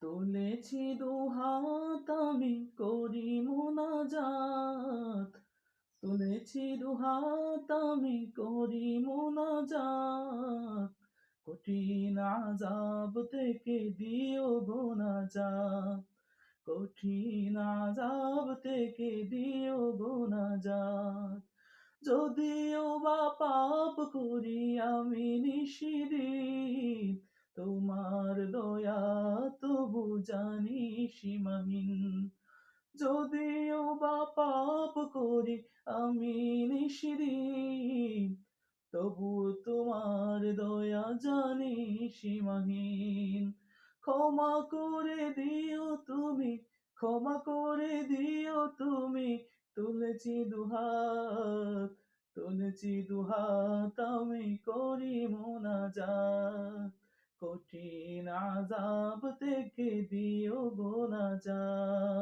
তুলেছি দুহাত আমি করি মোনাজাত, তুলেছি দুহাত আমি করি মোনাজাত, কঠিন আযাব থেকে দিও গো নাজাত, কঠিন আযাব থেকে দিও গো নাজাত। যদিও বা পাপ করি আমি নিশিদিন, তোমার দয়া তবু জানি সীমাহীন। যদিও বা পাপ করি আমি নিশিদিন, তবু তোমার দয়া জানি সীমাহীন। ক্ষমা করে দিও তুমি, ক্ষমা করে দিও তুমি, তুলেছি দুহাত, তুলেছি দুহাত আমি করি মোনাজাত, কঠিন আযাব থেকে দিও গো নাজাত।